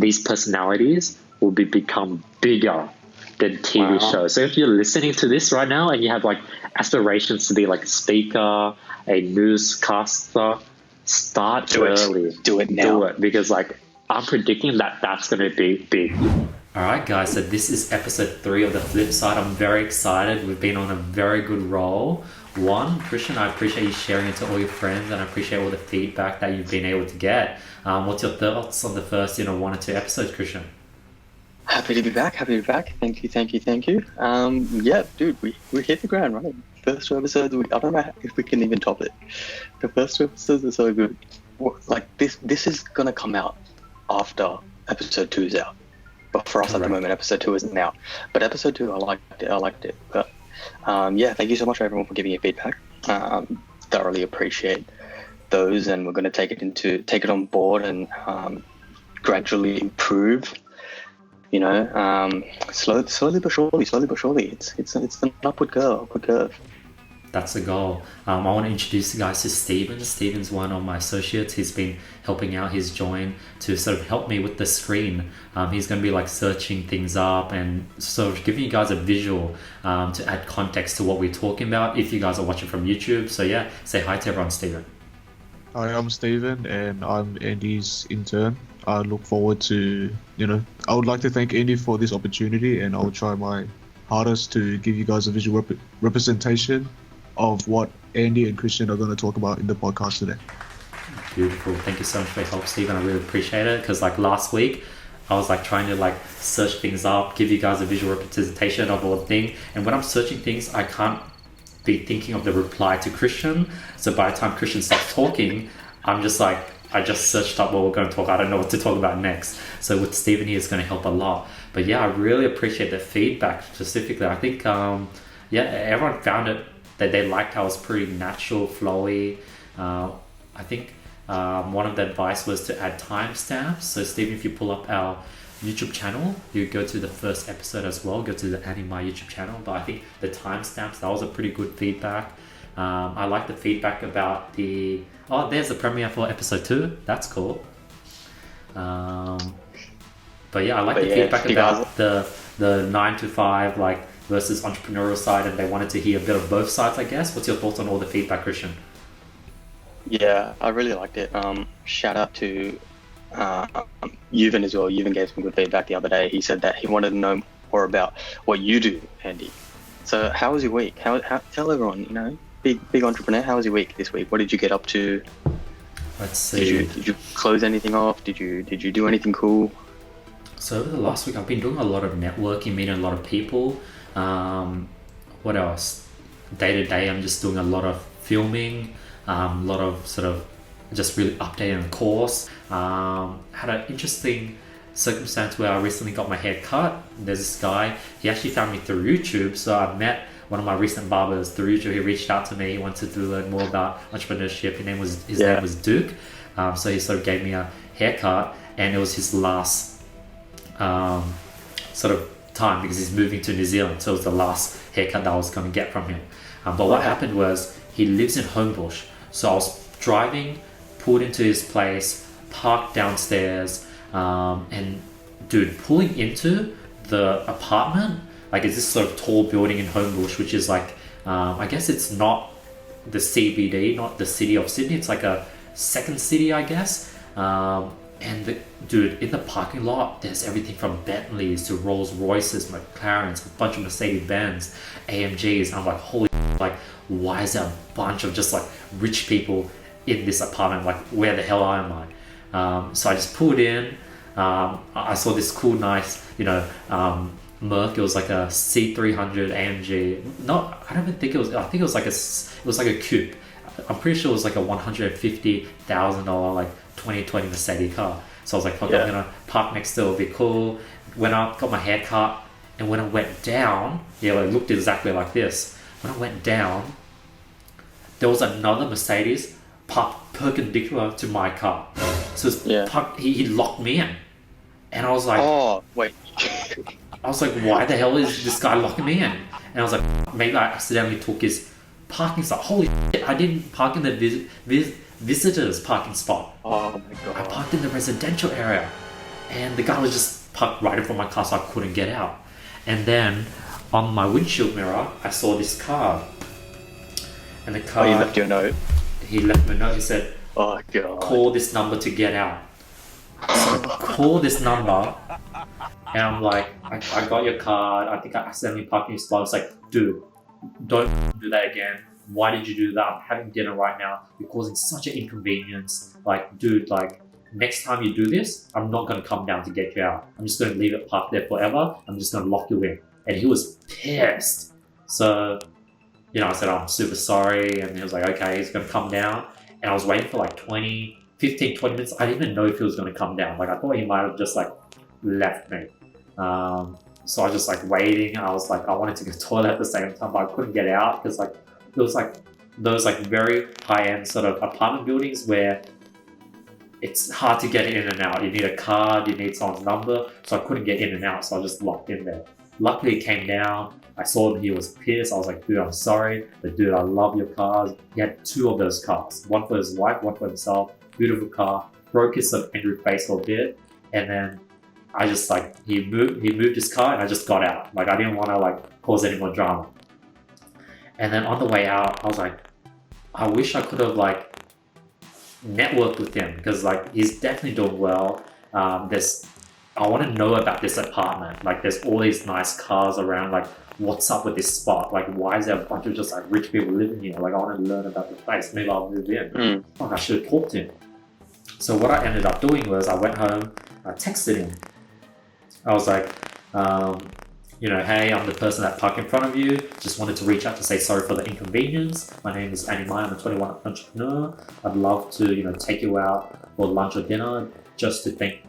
these personalities will become bigger than TV shows. So if you're listening to this right now and you have like aspirations to be like a speaker, a newscaster, start early. Do it now. Do it, because like I'm predicting that that's going to be big. Alright guys, so this is episode 3 of The Flip Side. I'm very excited. We've been on a very good roll. One, Krishn, I appreciate you sharing it to all your friends, and I appreciate all the feedback that you've been able to get. What's your thoughts on the first 1 or 2 episodes, Krishn? Happy to be back. Thank you. Yeah, dude, we hit the ground running. First 2 episodes, I don't know if we can even top it. The first 2 episodes are so good. Like this is gonna come out after episode 2 is out. But for us at the moment, episode 2 isn't out. But episode 2, I liked it. But yeah, thank you so much everyone for giving your feedback. Thoroughly appreciate those, and we're going to take it on board and gradually improve. Slowly but surely. It's an upward curve. That's the goal. I want to introduce you guys to Steven. Steven's one of my associates. He's been helping out. He's joined to sort of help me with the screen. He's going to be like searching things up and sort of giving you guys a visual to add context to what we're talking about if you guys are watching from YouTube. So yeah, say hi to everyone, Steven. Hi, I'm Steven and I'm Andy's intern. I look forward to, I would like to thank Andy for this opportunity, and I'll try my hardest to give you guys a visual representation of what Andy and Krishn are going to talk about in the podcast today. Beautiful. Thank you so much for your help, Steven. I really appreciate it, because like last week I was like trying to like search things up, give you guys a visual representation of all the thing, and when I'm searching things I can't be thinking of the reply to Krishn. So by the time Krishn starts talking, I'm just like, I just searched up what we're going to talk. I don't know what to talk about next. So with Steven here, it's going to help a lot. But yeah, I really appreciate the feedback specifically. I think everyone found it that they liked how it was pretty natural, flowy. I think one of the advice was to add timestamps. So Steven, if you pull up our YouTube channel, you go to the first episode as well, go to the Andy YouTube channel. But I think the timestamps, that was a pretty good feedback. I like the feedback about there's the premiere for episode 2. That's cool. But yeah, I like the feedback about the 9 to 5 like versus entrepreneurial side, and they wanted to hear a bit of both sides, I guess. What's your thoughts on all the feedback, Krishn? Yeah, I really liked it. Shout out to Yuvan as well. Yuvan gave some good feedback the other day. He said that he wanted to know more about what you do, Andy. So how was your week? How tell everyone, big entrepreneur, how was your week this week? What did you get up to? Let's see. Did you close anything off? Did you do anything cool? So over the last week, I've been doing a lot of networking, meeting a lot of people. What else? Day to day, I'm just doing a lot of filming, a lot of sort of just really updating the course. Had an interesting circumstance where I recently got my hair cut. There's this guy, he actually found me through YouTube. So I met one of my recent barbers through YouTube. He reached out to me. He wanted to learn more about entrepreneurship. His name was Duke. So he sort of gave me a haircut, and it was his last sort of time because he's moving to New Zealand. So it was the last haircut that I was going to get from him. But what happened was he lives in Homebush. So I was driving, pulled into his place, parked downstairs, and dude, pulling into the apartment, like it's this sort of tall building in Homebush, which is like, I guess it's not the CBD, not the city of Sydney. It's like a second city, I guess. And dude, in the parking lot, there's everything from Bentleys to Rolls Royces, McLarens, a bunch of Mercedes-Benz, AMGs. And I'm like, holy, like, why is there a bunch of just like rich people in this apartment? Like, where the hell am I? So I just pulled in. I saw this cool, nice, Merc. It was like a C300 AMG. Not, I don't even think it was. I think it was like a coupe. I'm pretty sure it was like a $150,000 like 2020 Mercedes car. So I was like, fuck, I'm gonna park next to it. It'll be cool. Went up, got my hair cut, and when I went down, it looked exactly like this. When I went down, there was another Mercedes parked perpendicular to my car. So he locked me in, and I was like, oh wait. I was like, why the hell is this guy locking me in? And I was like, maybe I accidentally took his parking spot. Holy shit, I didn't park in the visitors parking spot. Oh my god. I parked in the residential area. and the guy was just parked right in front of my car, so I couldn't get out. And then on my windshield mirror, I saw this card. And the card... Oh, you left your note? He left me a note. He said, oh, God. Call this number to get out. So I call this number, and I'm like, I got your card. I think I accidentally parked in your spot. It's like, dude, don't do that again. Why did you do that? I'm having dinner right now. You're causing such an inconvenience. Like, dude, like, next time you do this, I'm not going to come down to get you out. I'm just going to leave it parked there forever. I'm just going to lock you in. And he was pissed. So, you know, I said, I'm super sorry. And he was like, okay, he's going to come down. And I was waiting for like 15, 20 minutes. I didn't even know if he was going to come down. Like, I thought he might have just like left me. So I was just like waiting. I was like, I wanted to go to the toilet at the same time, but I couldn't get out because like it was like those like very high-end sort of apartment buildings where it's hard to get in and out. You need a card, you need someone's number. So I couldn't get in and out. So I was just locked in there. Luckily, he came down. I saw him. He was pissed. I was like, dude, I'm sorry. But dude, I love your cars. He had 2 of those cars. One for his wife, one for himself. Beautiful car. Broke his sort of angry face for a bit. And then I just like, he moved his car and I just got out. Like, I didn't want to like cause any more drama. And then on the way out, I was like, I wish I could have like networked with him because like he's definitely doing well. I want to know about this apartment. Like, there's all these nice cars around. Like, what's up with this spot? Like, why is there a bunch of just like rich people living here? Like, I want to learn about the place. Maybe I'll move in. I should have talked to him. So what I ended up doing was I went home, I texted him. I was like, you know, hey, I'm the person that parked in front of you. Just wanted to reach out to say sorry for the inconvenience. My name is Andy. I'm a 21 entrepreneur. I'd love to, you know, take you out for lunch or dinner just to make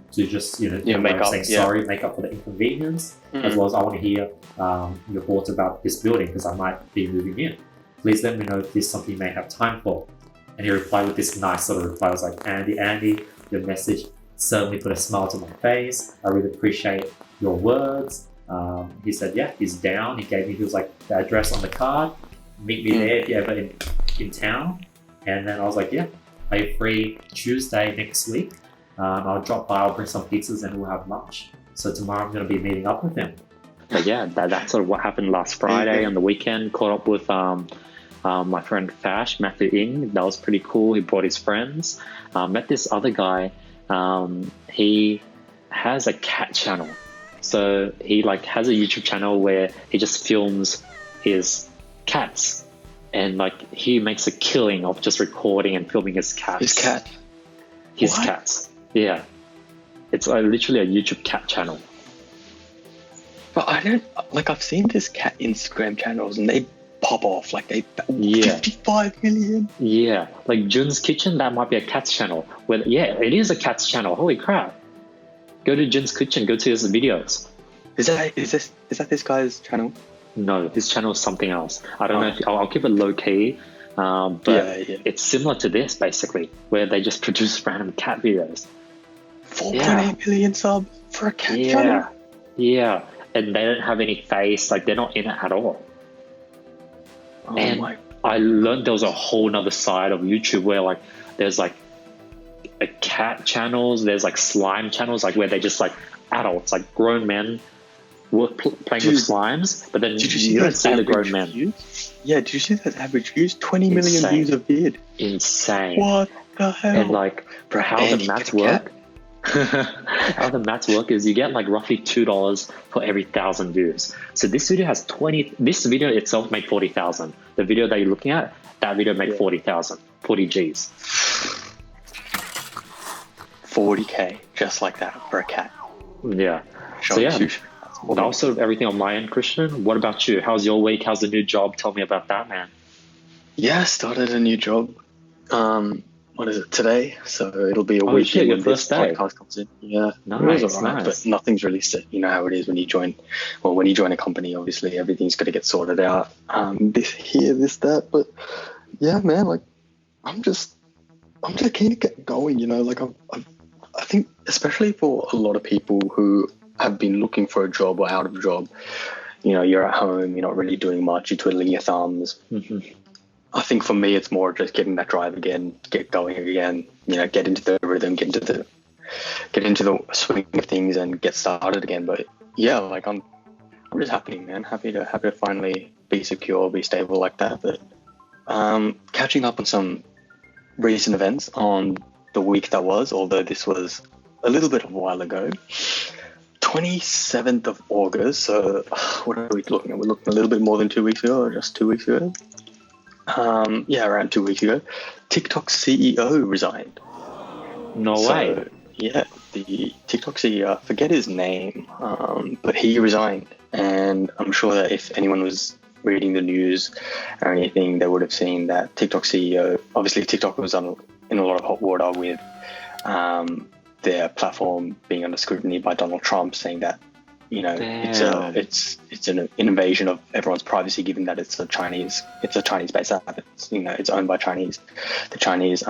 up, saying sorry, make up for the inconvenience, as well as I want to hear your thoughts about this building because I might be moving in. Please let me know if this is something you may have time for. And he replied with this nice sort of reply. I was like, Andy, your message certainly put a smile to my face. I really appreciate your words. He said, yeah, he's down. He was like the address on the card. Meet me there if you're ever in town. And then I was like, yeah, are you free Tuesday next week? I'll drop by, I'll bring some pizzas and we'll have lunch. So tomorrow I'm going to be meeting up with him. But yeah, that's sort of what happened last Friday on the weekend. Caught up with my friend Fash, Matthew Ng. That was pretty cool. He brought his friends. Met this other guy. He has a cat channel. So he like has a YouTube channel where he just films his cats. And like he makes a killing of just recording and filming his cats. His cats. Yeah. It's literally a YouTube cat channel. But I don't, like, I've seen this cat Instagram channels and they pop off, like 55 million. Yeah, like Jun's Kitchen, that might be a cat's channel. Well, yeah, it is a cat's channel. Holy crap. Go to Jun's Kitchen, go to his videos. Is that this guy's channel? No, his channel is something else. I don't know if I'll keep it low key. But it's similar to this basically, where they just produce random cat videos. 4.8 million subs for a cat channel. Yeah, and they don't have any face, like they're not in it at all. I learned there was a whole nother side of YouTube where like there's like a cat channels, there's like slime channels, like where they just like adults, like grown men playing with slimes, but then you don't see the grown men. Yeah, did you see that average views? 20 million views a vid. Insane. What the hell? And like, how the maths work? How the maths work is you get like roughly $2 for every 1,000 views. So this video has 20. This video itself made 40,000. The video that you're looking at, that video made 40,000, 40 G's. 40k, just like that for a cat. Yeah. So yeah. That was sort of everything on my end, Krishn. What about you? How's your week? How's the new job? Tell me about that, man. Yeah, I started a new job. What is it, today? So it'll be a week. Shit, your first day. Podcast comes in. Yeah, nice, it was alright, but nothing's really set. You know how it is when you join. Well, when you join a company, obviously everything's got to get sorted out. This, that. But yeah, man, like I'm just keen to get going. You know, like I think especially for a lot of people who have been looking for a job or out of a job, you know, you're at home, you're not really doing much, you're twiddling your thumbs. I think for me, it's more just getting that drive again, get going again, you know, get into the rhythm, get into the get into the swing of things and get started again. But yeah, like I'm just happy, man. Happy to finally be secure, be stable like that. But catching up on some recent events on the week that was, although this was a little bit of a while ago. 27th of August, so what are we looking at? We're looking a little bit more than 2 weeks ago, or just 2 weeks ago? Yeah, around 2 weeks ago. TikTok CEO resigned. No way. Yeah, the TikTok CEO, I forget his name, but he resigned. And I'm sure that if anyone was reading the news or anything, they would have seen that TikTok CEO, obviously TikTok was in a lot of hot water with their platform being under scrutiny by Donald Trump, saying that, you know, it's an invasion of everyone's privacy, given that it's a Chinese based app. It's, you know, it's owned by the Chinese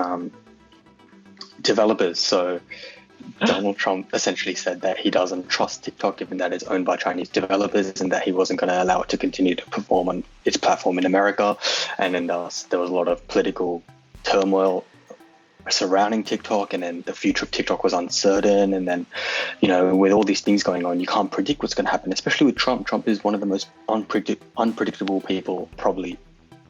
developers. So Donald Trump essentially said that he doesn't trust TikTok, given that it's owned by Chinese developers, and that he wasn't going to allow it to continue to perform on its platform in America. And then there was a lot of political turmoil surrounding TikTok, and then the future of TikTok was uncertain. And then, you know, with all these things going on, you can't predict what's going to happen, especially with Trump. Trump is one of the most unpredictable people probably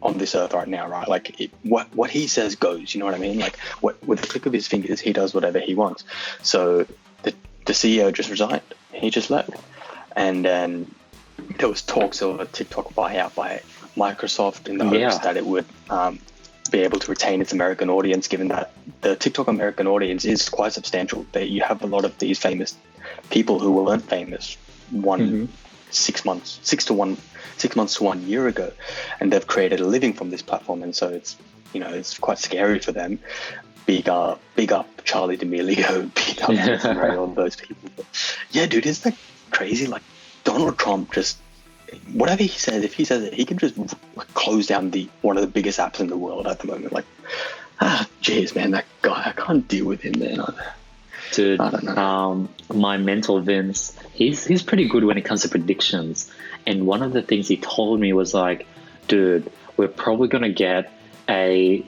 on this earth right now, right? Like what he says goes, you know what I mean? Like with the click of his fingers, he does whatever he wants. So the CEO just resigned. He just left. And then there was talks of a TikTok buyout by Microsoft in the hopes that it would be able to retain its American audience, given that the TikTok American audience is quite substantial. You have a lot of these famous people who weren't famous 6 months to 1 year ago, and they've created a living from this platform. And so it's, you know, it's quite scary for them. Big up Charlie D'Amelio, big up Jason Ray, all those people. But yeah, dude, isn't that crazy? Like Donald Trump just, whatever he says, if he says it, he can just close down one of the biggest apps in the world at the moment. Like, jeez, man, that guy, I can't deal with him, man. Dude, I don't know. My mentor Vince, he's pretty good when it comes to predictions. And one of the things he told me was like, dude, we're probably going to get a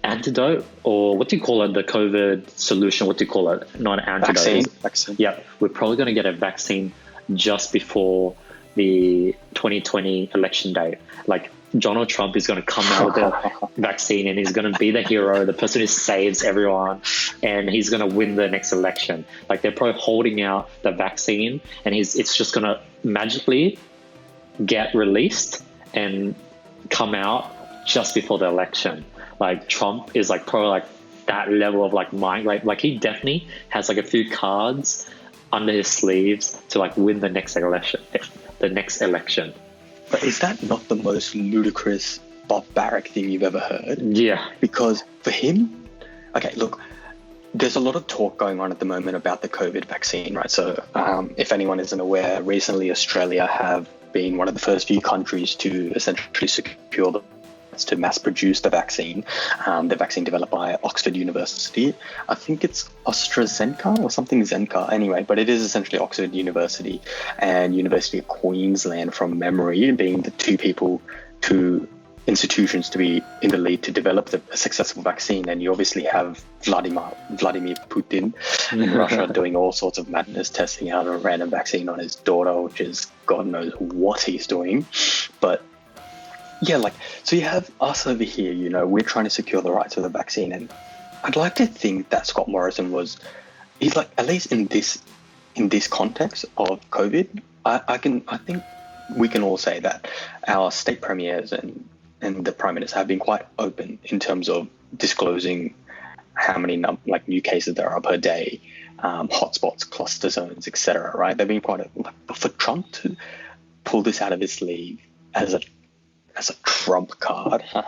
antidote, or what do you call it? The COVID solution, what do you call it? Not an antidote. Vaccine. Yeah, we're probably going to get a vaccine just before the 2020 election day. Like Donald Trump is going to come out with a vaccine, and he's going to be the hero, the person who saves everyone, and he's going to win the next election. Like they're probably holding out the vaccine, and it's just going to magically get released and come out just before the election. Like Trump is like probably like that level of like mind, like he definitely has like a few cards under his sleeves to like win the next election. But is that not the most ludicrous, barbaric thing you've ever heard? Yeah. Because for him, okay, look, there's a lot of talk going on at the moment about the COVID vaccine, right? So if anyone isn't aware, recently Australia have been one of the first few countries to essentially secure to mass produce the vaccine developed by Oxford University. I think it's AstraZeneca or something Zenka anyway, but it is essentially Oxford University and University of Queensland from memory, being the two institutions to be in the lead to develop a successful vaccine. And you obviously have Vladimir Putin in Russia doing all sorts of madness, testing out a random vaccine on his daughter, which is God knows what he's doing. But yeah, like, so you have us over here, you know, we're trying to secure the rights of the vaccine. And I'd like to think that Scott Morrison he's like, at least in this context of COVID, I think we can all say that our state premiers and the Prime Minister have been quite open in terms of disclosing how many new cases there are per day, hotspots, cluster zones, etc. Right? They've been quite but for Trump to pull this out of his sleeve as a trump card, for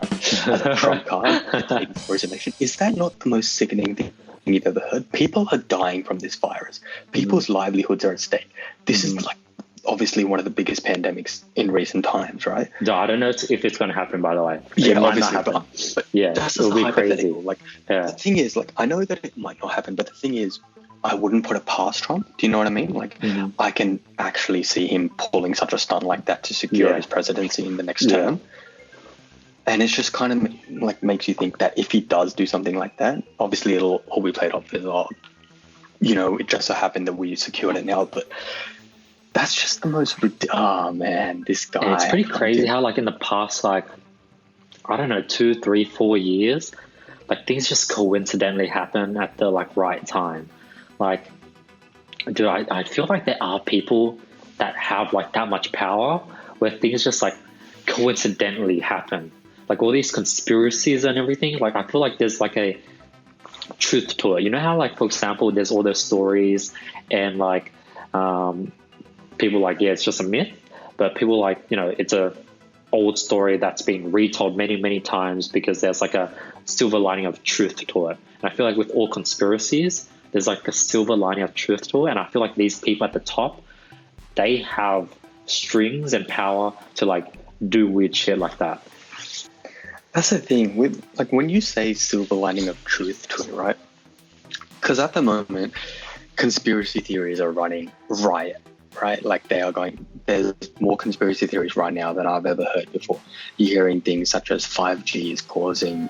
his election, is that not the most sickening thing you've ever heard? People are dying from this virus. People's livelihoods are at stake. This is like obviously one of the biggest pandemics in recent times, right? No, I don't know if it's going to happen, by the way. Yeah, obviously, but yeah, it'll be crazy. Like, the thing is, like, I know that it might not happen, but the thing is, I wouldn't put it past Trump. Do you know what I mean? Like, I can actually see him pulling such a stunt like that to secure his presidency in the next term. And it's just kind of like makes you think that if he does do something like that, obviously it'll all be played off as, it just so happened that we secured it now, but that's just the most oh man, this guy. And it's pretty crazy how like in the past, like, I don't know, 2, 3, 4 years, like things just coincidentally happen at the like right time. Like, dude, I feel like there are people that have like that much power where things just like coincidentally happen. Like all these conspiracies and everything, like I feel like there's like a truth to it. You know how like, for example, there's all those stories and like people like, yeah, it's just a myth, but people like, it's a old story that's been retold many, many times because there's like a silver lining of truth to it. And I feel like with all conspiracies, there's like a silver lining of truth to it. And I feel like these people at the top, they have strings and power to like do weird shit like that. That's the thing with like when you say silver lining of truth to it, right? Because at the moment, conspiracy theories are running riot, right? Like they are going. There's more conspiracy theories right now than I've ever heard before. You're hearing things such as 5G is causing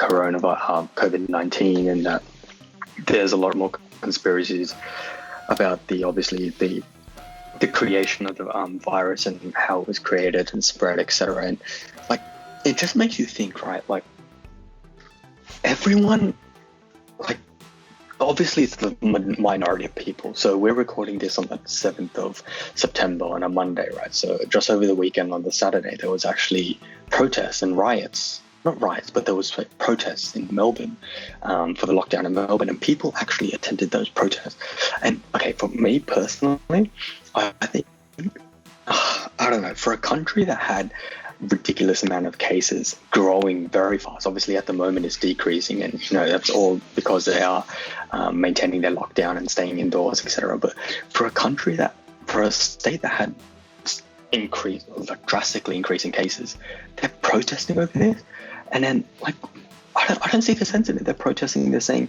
COVID-19, and that there's a lot more conspiracies about the creation of the virus and how it was created and spread, etc. And like, it just makes you think, right? Like, everyone, like, obviously it's the minority of people. So we're recording this on the 7th of September on a Monday, right? So just over the weekend on the Saturday, there was actually protests and riots. Not riots, but there was like protests in Melbourne for the lockdown in Melbourne, and people actually attended those protests. And okay, for me personally, I think, I don't know, for a country that had ridiculous amount of cases growing very fast, obviously at the moment it's decreasing, and that's all because they are maintaining their lockdown and staying indoors, etc. But for a state that had drastically increasing cases, they're protesting over this. And then, like, I don't see the sense in it. They're protesting. They're saying,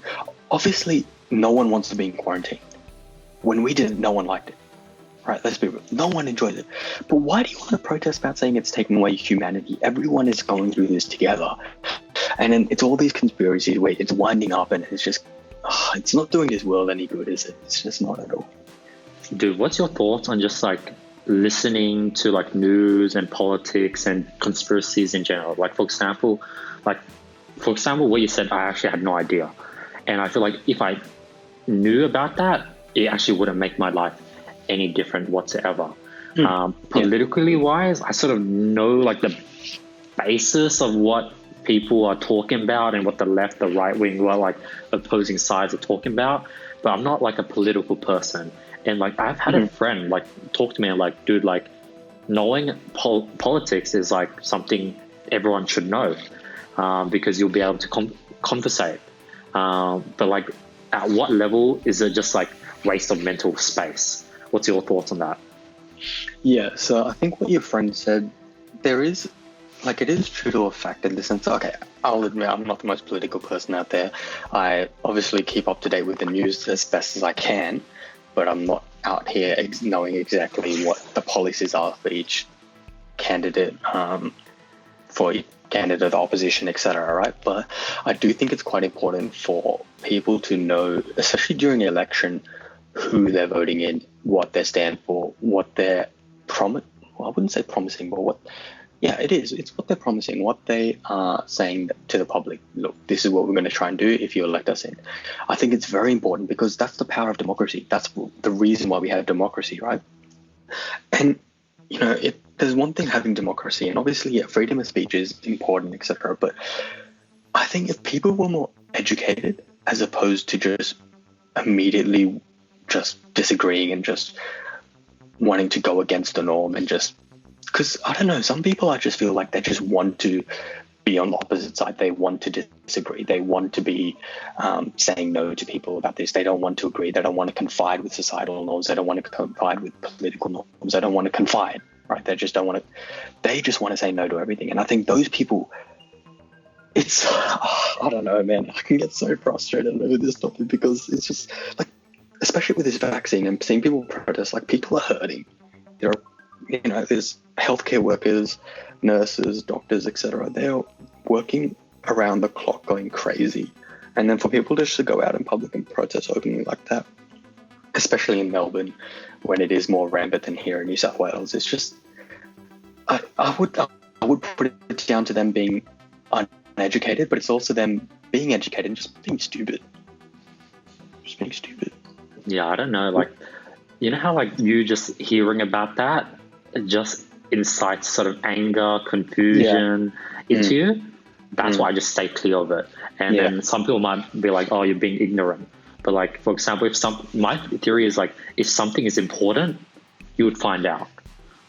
obviously, no one wants to be in quarantine. When we did it, no one liked it. Right? Let's be real. No one enjoyed it. But why do you want to protest about saying it's taking away humanity? Everyone is going through this together. And then it's all these conspiracies. Wait, it's winding up, and it's just, it's not doing this world any good, is it? It's just not at all. Dude, what's your thoughts on just like listening to like news and politics and conspiracies in general? Like for example, what you said, I actually had no idea, and I feel like if I knew about that, it actually wouldn't make my life any different whatsoever. Politically wise, I sort of know like the basis of what people are talking about and what the left, the right wing, what like opposing sides are talking about, but I'm not like a political person. And like I've had a friend like talk to me and like, dude, like knowing politics is like something everyone should know, because you'll be able to conversate. But like, at what level is it just like waste of mental space? What's your thoughts on that? Yeah, so I think what your friend said, there is, like, it is true to a fact in the sense, okay, I'll admit I'm not the most political person out there. I obviously keep up to date with the news as best as I can, but I'm not out here knowing exactly what the policies are for each candidate, the opposition, etc. Right? But I do think it's quite important for people to know, especially during an election, who they're voting in, what they stand for, what they're I wouldn't say promising, but it's what they're promising, what they are saying to the public. Look, this is what we're going to try and do if you elect us in. I think it's very important because that's the power of democracy. That's the reason why we have democracy, right? And, there's one thing having democracy, and obviously, freedom of speech is important, etc. But I think if people were more educated as opposed to just immediately just disagreeing and just wanting to go against the norm and just, because I don't know, some people I just feel like they just want to be on the opposite side. They want to disagree. They want to be saying no to people about this. They don't want to agree. They don't want to confide with societal norms. They don't want to confide with political norms. They don't want to confide, right? They just want to say no to everything. And I think those people, I don't know, man. I can get so frustrated over this topic because it's just like, especially with this vaccine and seeing people protest, like people are hurting. There's healthcare workers, nurses, doctors, etc. They're working around the clock going crazy. And then for people just to go out in public and protest openly like that, especially in Melbourne, when it is more rampant than here in New South Wales. It's just, I would put it down to them being uneducated, but it's also them being educated and just being stupid. Just being stupid. Yeah, I don't know. Like, you know how like you just hearing about that it just incites sort of anger, confusion into you. That's why I just stay clear of it. And then some people might be like, "Oh, you're being ignorant." But like, for example, my theory is like, if something is important, you would find out.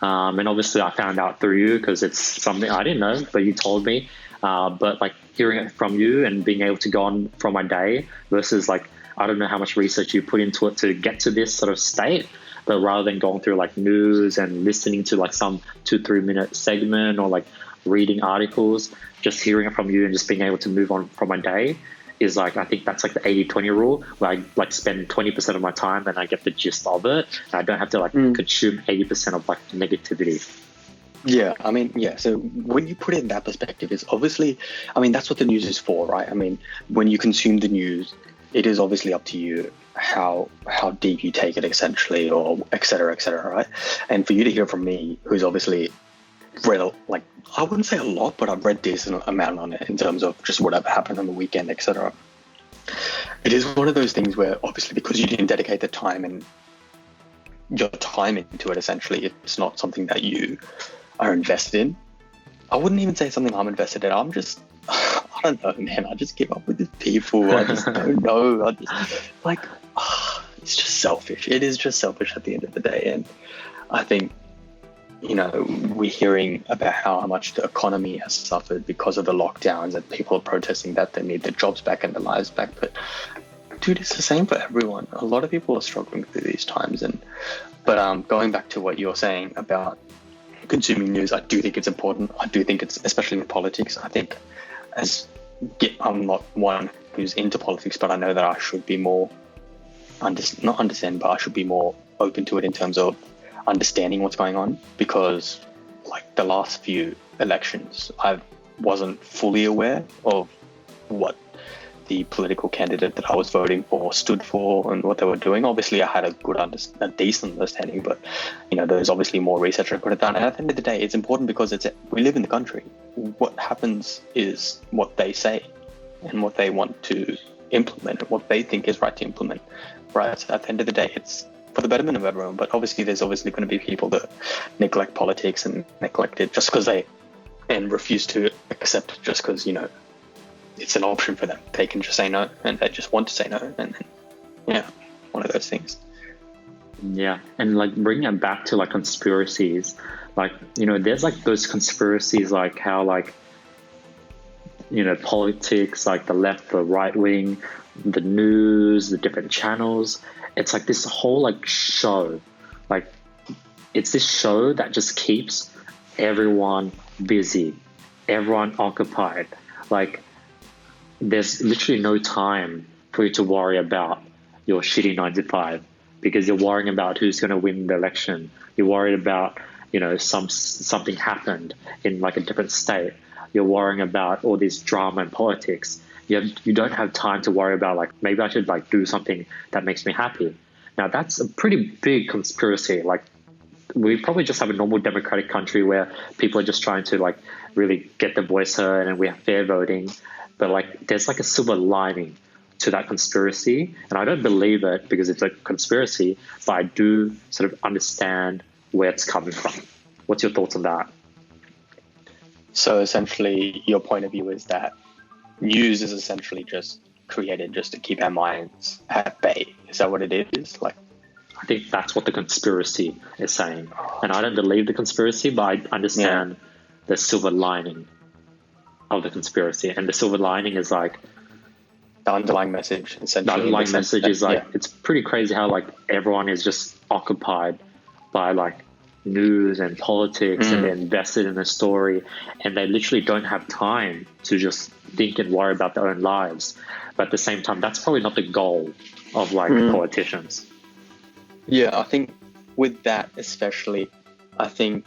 And obviously, I found out through you because it's something I didn't know, but you told me. But like hearing it from you and being able to go on from my day versus like, I don't know how much research you put into it to get to this sort of state, but rather than going through like news and listening to like some 2-3 minute segment or like reading articles, just hearing it from you and just being able to move on from my day is like, I think that's like the 80-20 rule, where I like spend 20% of my time and I get the gist of it. And I don't have to like consume 80% of like negativity. Yeah, I mean, yeah. So when you put it in that perspective, it's obviously, I mean, that's what the news is for, right? I mean, when you consume the news, it is obviously up to you how deep you take it, essentially, or et cetera, right? And for you to hear from me, who's obviously read, like, I wouldn't say a lot, but I've read decent amount on it in terms of just whatever happened on the weekend, et cetera. It is one of those things where obviously because you didn't dedicate the time and your time into it, essentially, it's not something that you are invested in. I wouldn't even say something I'm invested in. I'm just, I don't know, man. I just give up with these people. I just don't know. I just, like, it's just selfish. It is just selfish at the end of the day. And I think, you know, we're hearing about how much the economy has suffered because of the lockdowns and people are protesting that they need their jobs back and their lives back. But dude, it's the same for everyone. A lot of people are struggling through these times. But going back to what you're saying about consuming news, I do think it's important. I do think it's, especially with politics, I think I'm not one who's into politics, but I know that I should be more, not understand, but I should be more open to it in terms of understanding what's going on, because like the last few elections, I wasn't fully aware of what the political candidate that I was voting for stood for and what they were doing. Obviously, I had a decent understanding, but you know, there's obviously more research I could have done. And at the end of the day, it's important because we live in the country. What happens is what they say and what they want to implement and what they think is right to implement. Right? So at the end of the day, it's for the betterment of everyone. But obviously, there's obviously going to be people that neglect politics and neglect it just because and refuse to accept just because, you know, it's an option for them. They can just say no, and they just want to say no, and yeah, one of those things. Yeah, and like bringing it back to like conspiracies, like, you know, there's like those conspiracies, like how like, you know, politics, like the left, the right wing, the news, the different channels. It's like this whole like show, like it's this show that just keeps everyone busy, everyone occupied. Like there's literally no time for you to worry about your shitty 9 to 5 because you're worrying about who's going to win the election. You're worried about, you know, something happened in like a different state. You're worrying about all this drama and politics. You don't have time to worry about like, maybe I should like do something that makes me happy. Now that's a pretty big conspiracy. Like we probably just have a normal democratic country where people are just trying to like really get their voice heard and we have fair voting. But like there's like a silver lining to that conspiracy. And I don't believe it because it's a conspiracy, but I do sort of understand where it's coming from. What's your thoughts on that? So essentially your point of view is that news is essentially just created just to keep our minds at bay. Is that what it is? Like, I think that's what the conspiracy is saying. And I don't believe the conspiracy, but I understand the silver lining of the conspiracy. And the silver lining is like the underlying message, essentially. The underlying message is like, it's pretty crazy how like everyone is just occupied by like news and politics and they're invested in the story and they literally don't have time to just think and worry about their own lives. But at the same time, that's probably not the goal of like politicians. Yeah, I think with that especially, I think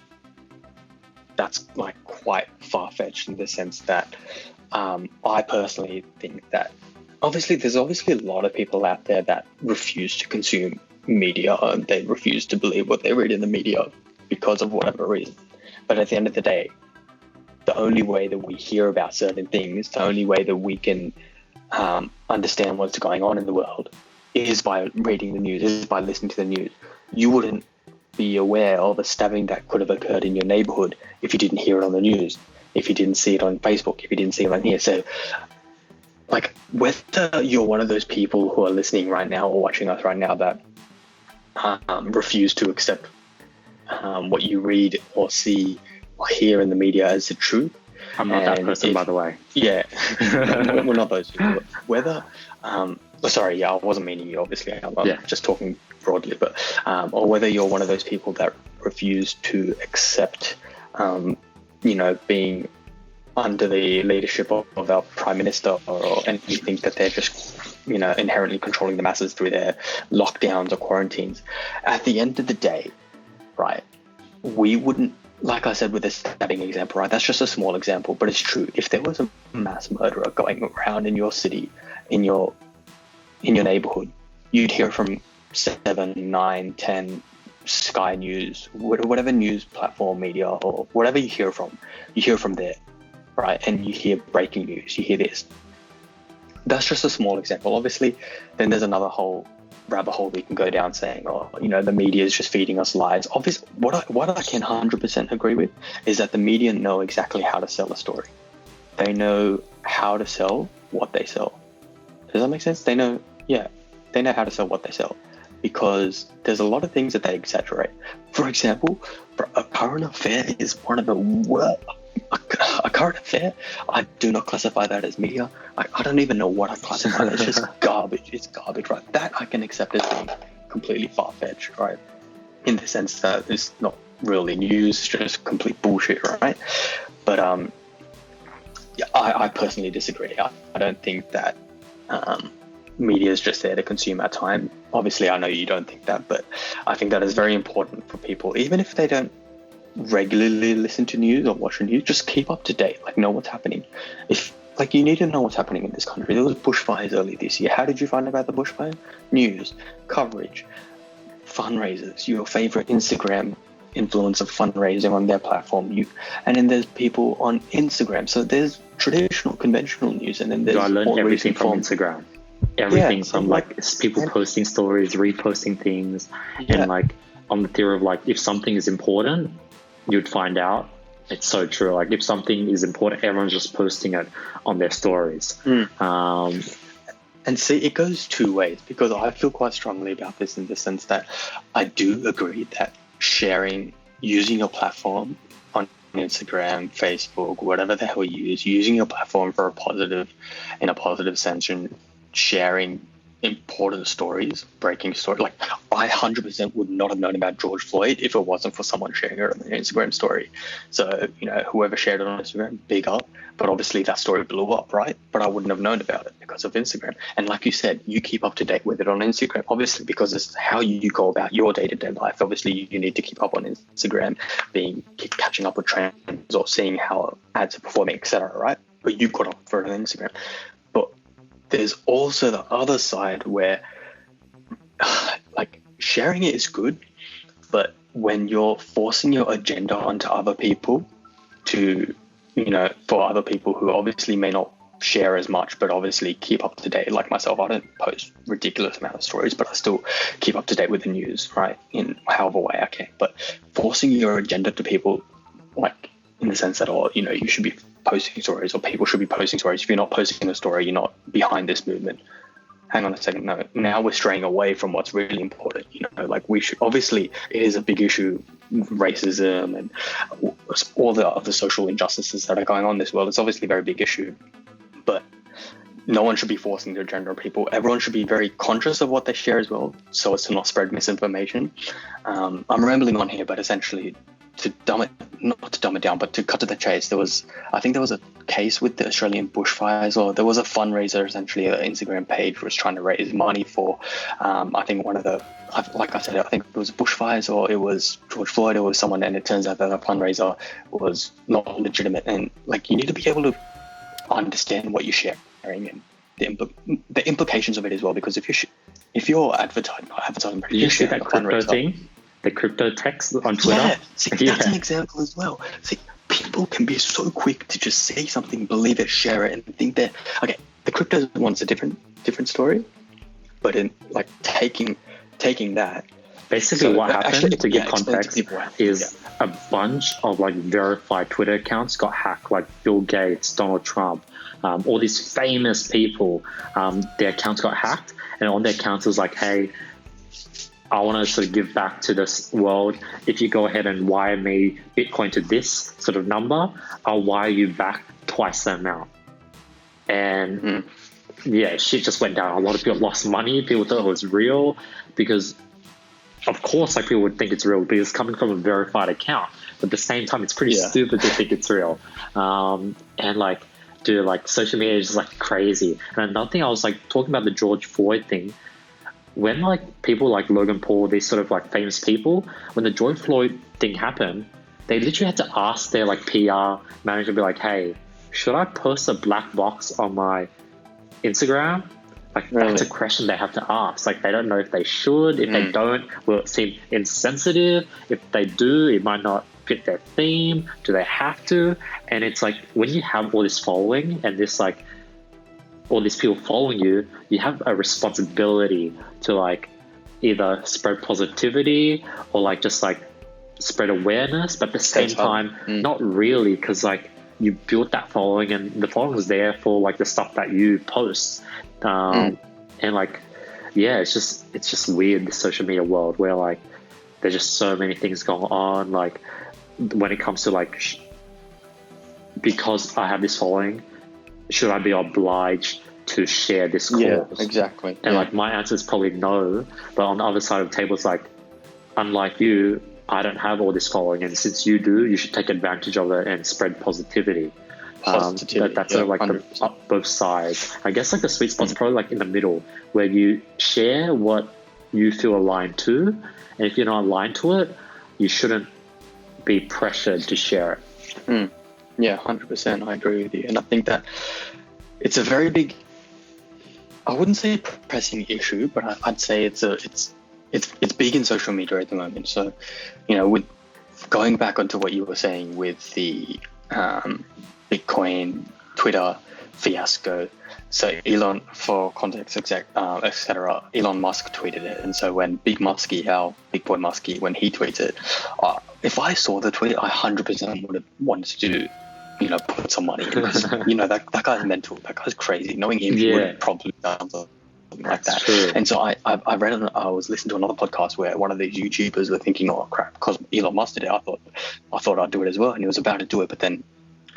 that's like quite far-fetched in the sense that I personally think that there's obviously a lot of people out there that refuse to consume media and they refuse to believe what they read in the media because of whatever reason. But at the end of the day, the only way that we hear about certain things, the only way that we can understand what's going on in the world is by reading the news, is by listening to the news. You wouldn't be aware of a stabbing that could have occurred in your neighborhood if you didn't hear it on the news, if you didn't see it on Facebook, if you didn't see it on here. So, like, whether you're one of those people who are listening right now or watching us right now that refuse to accept what you read or see or hear in the media as the truth. I'm not that person, by the way. Yeah, we're not those people. Whether, sorry, I wasn't meaning you, obviously. I'm just talking broadly, but or whether you're one of those people that refuse to accept, being under the leadership of our prime minister, and you think that they're just, inherently controlling the masses through their lockdowns or quarantines. At the end of the day, right, we wouldn't, like I said with the stabbing example, right, that's just a small example, but it's true. If there was a mass murderer going around in your city, in your neighborhood, you'd hear from 7, 9, 10 Sky News, whatever news platform, media, or whatever you hear from there, right? And you hear breaking news, you hear this. That's just a small example. Obviously, then there's another whole rabbit hole we can go down saying, the media is just feeding us lies. Obviously, what I can 100% agree with is that the media know exactly how to sell a story. They know how to sell what they sell. Does that make sense? They know how to sell what they sell, because there's a lot of things that they exaggerate. For example, a current affair is one of the worst. A current affair, I do not classify that as media. I don't even know what I classify. It's just garbage. It's garbage, right? That I can accept as being completely far-fetched, right? In the sense that it's not really news, it's just complete bullshit, right? But I personally disagree. I don't think that media is just there to consume our time. Obviously, I know you don't think that, but I think that is very important for people, even if they don't regularly listen to news or watch the news, just keep up to date, know what's happening. You need to know what's happening in this country. There was bushfires early this year. How did you find about the bushfire? News, coverage, fundraisers, your favorite Instagram influencer fundraising on their platform. And then there's people on Instagram. So there's traditional, conventional news, and then there's I learned everything from Instagram. Everything from people posting stories, reposting things, and on the theory of if something is important, you'd find out. It's so true. If something is important, everyone's just posting it on their stories. And see, it goes two ways, because I feel quite strongly about this in the sense that I do agree that sharing, using your platform on Instagram, Facebook, whatever the hell you use, using your platform for in a positive sense, and sharing important stories, breaking stories. I 100% would not have known about George Floyd if it wasn't for someone sharing it on an Instagram story. So, whoever shared it on Instagram, big up. But obviously that story blew up, right? But I wouldn't have known about it because of Instagram. And like you said, you keep up to date with it on Instagram, obviously, because it's how you go about your day-to-day life. Obviously, you need to keep up on Instagram, keep catching up with trends or seeing how ads are performing, etc., right? But you got up for it on Instagram. But there's also the other side where sharing it is good, but when you're forcing your agenda onto other people for other people who obviously may not share as much, but obviously keep up to date, like myself, I don't post ridiculous amount of stories, but I still keep up to date with the news, right, in however way I can. But forcing your agenda to people, in the sense that, you should be posting stories, or people should be posting stories. If you're not posting a story, you're not behind this movement. Hang on a second. No, now we're straying away from what's really important. We should, obviously, it is a big issue, racism and all the other social injustices that are going on in this world. It's obviously a very big issue, but no one should be forcing their agenda on people. Everyone should be very conscious of what they share as well, so as to not spread misinformation. I'm rambling on here, but essentially, not to dumb it down, but to cut to the chase, I think there was a case with the Australian bushfires, or there was a fundraiser, essentially an Instagram page was trying to raise money for, I think like I said, I think it was bushfires, or it was George Floyd, or it was someone, and it turns out that the fundraiser was not legitimate. And you need to be able to understand what you're sharing and the implications of it as well, because if you're advertising, Did you see that crypto thing? The crypto text on Twitter? Yeah, see, that's an example as well. See, people can be so quick to just see something, believe it, share it, and think that, okay, the crypto one's a different story, but in like taking that. Basically, what happened, to give context, is a bunch of like verified Twitter accounts got hacked, like Bill Gates, Donald Trump, all these famous people, their accounts got hacked, and on their accounts it was like, hey, I want to sort of give back to this world. If you go ahead and wire me Bitcoin to this sort of number, I'll wire you back twice the amount. And yeah, shit just went down. A lot of people lost money. People thought it was real because, of course, like people would think it's real because it's coming from a verified account. But at the same time, it's pretty stupid to think it's real. And like, dude, like social media is just like crazy. And another thing, I was like talking about the George Floyd thing. When like people like Logan Paul, these sort of like famous people, when the George Floyd thing happened, they literally had to ask their like PR manager, be like, hey, should I post a black box on my Instagram? Like that's a question they have to ask. Like they don't know if they should. If they don't, will it seem insensitive? If they do, it might not fit their theme. Do they have to? And it's like when you have all this following and this like all these people following you, you have a responsibility to like either spread positivity or like just like spread awareness, but at the same time, not really, because like you built that following and the following was there for like the stuff that you post. And like, yeah, it's just weird, the social media world where like there's just so many things going on. Like when it comes to like, because I have this following, should I be obliged to share this cause? Yeah, exactly. And like my answer is probably no, but on the other side of the table, it's like, unlike you, I don't have all this following, and since you do, you should take advantage of it and spread positivity. That's sort of like both sides. I guess like the sweet spot's probably like in the middle, where you share what you feel aligned to, and if you're not aligned to it, you shouldn't be pressured to share it. Yeah, 100%. I agree with you, and I think that it's a very big, I wouldn't say pressing issue, but I'd say it's big in social media at the moment. So, you know, with going back onto what you were saying with the Bitcoin Twitter fiasco. So Elon, for context, etc. Elon Musk tweeted it, and so when Big Boy Muskie, when he tweets it, if I saw the tweet, I 100% would have wanted to, you know, put some money in this. You know, that guy's mental. That guy's crazy. Knowing him, he would have probably done something like that. True. And so I was listening to another podcast where one of these YouTubers were thinking, oh crap, because Elon Musk did it, I thought I'd do it as well, and he was about to do it, but then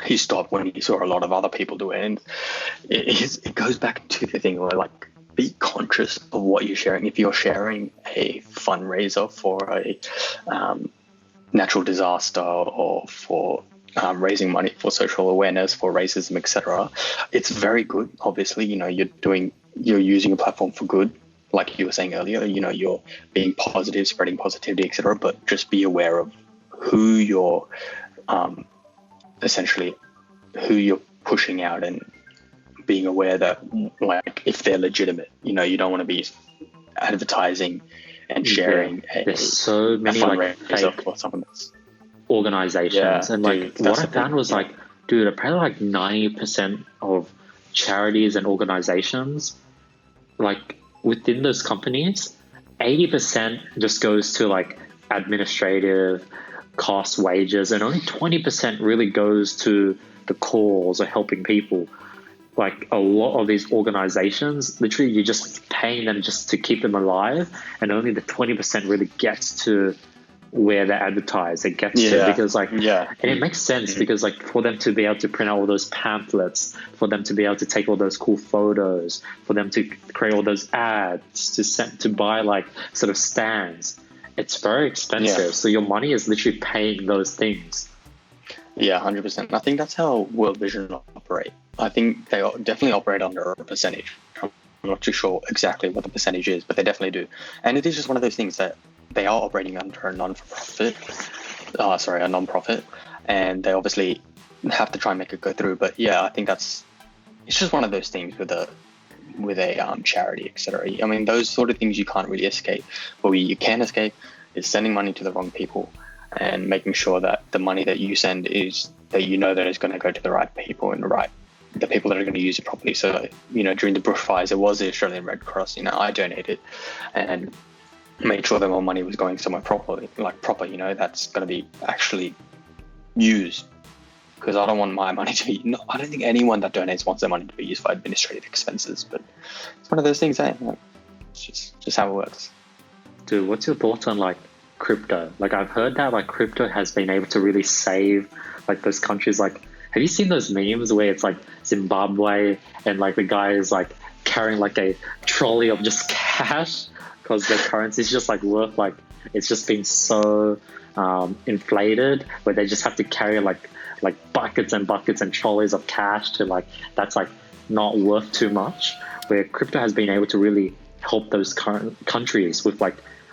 he stopped when he saw a lot of other people do it. And it goes back to the thing where, like, be conscious of what you're sharing. If you're sharing a fundraiser for a natural disaster or for raising money for social awareness, for racism, etc., it's very good. Obviously, you know, you're using a platform for good, like you were saying earlier. You know, you're being positive, spreading positivity, etc. But just be aware of who you're essentially who you're pushing out, and being aware that, like, if they're legitimate, you know, you don't want to be advertising and sharing there's so many like fake or something that's organizations. And like what I found was like, dude, apparently like 90% of charities and organizations, like within those companies, 80% just goes to like administrative cost, wages, and only 20% really goes to the cause or helping people. Like a lot of these organizations, literally you're just paying them just to keep them alive, and only the 20% really gets to where they advertise. It gets to, because like, and it makes sense because like for them to be able to print out all those pamphlets, for them to be able to take all those cool photos, for them to create all those ads, to buy like sort of stands, it's very expensive. So your money is literally paying those things. Yeah, 100%. I think that's how World Vision operate. I think they definitely operate under a percentage. I'm not too sure exactly what the percentage is, but they definitely do. And it is just one of those things that they are operating under a non-profit, and they obviously have to try and make it go through. But yeah, I think it's just one of those things with a charity, etc. I mean, those sort of things you can't really escape. But what you can escape is sending money to the wrong people and making sure that the money that you send is that you know that it's going to go to the right people and the people that are going to use it properly. So, during the bushfires, it was the Australian Red Cross. I donated and made sure that my money was going somewhere proper. That's going to be actually used. Because I don't want my money to be. I don't think anyone that donates wants their money to be used for administrative expenses. But it's one of those things, it's just how it works. Dude, what's your thoughts on crypto? I've heard that crypto has been able to really save those countries. Have you seen those memes where it's Zimbabwe and the guy is carrying a trolley of just cash because their currency is just worth it's just been so inflated where they just have to carry buckets and buckets and trolleys of cash to that's not worth too much, where crypto has been able to really help those countries with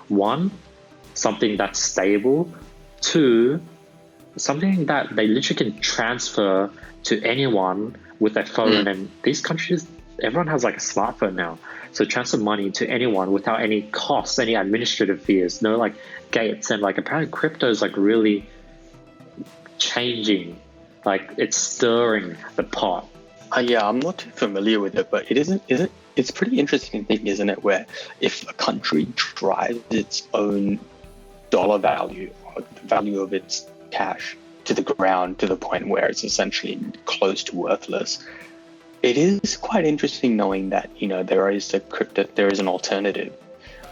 one, something that's stable, two, something that they literally can transfer to anyone with their phone. And these countries, everyone has a smartphone now, so transfer money to anyone without any costs, any administrative fees, no gates. And apparently crypto is really changing, it's stirring the pot. Yeah, I'm not too familiar with it, but it's pretty interesting thing, isn't it, where if a country drives its own dollar value or the value of its cash to the ground to the point where it's essentially close to worthless, it is quite interesting knowing that there is an alternative,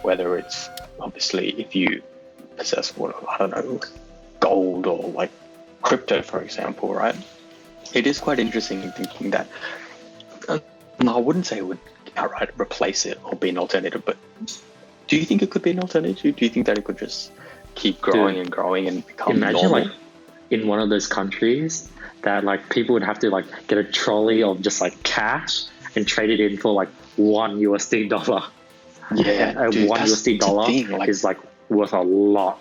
whether it's obviously if you possess gold or crypto, for example, right? It is quite interesting in thinking that I wouldn't say it would outright replace it or be an alternative, but do you think it could be an alternative? Do you think that it could just keep growing and growing and become normal? In one of those countries that people would have to get a trolley of just cash and trade it in for $1 USD. Yeah, dude, $1 USD is worth a lot.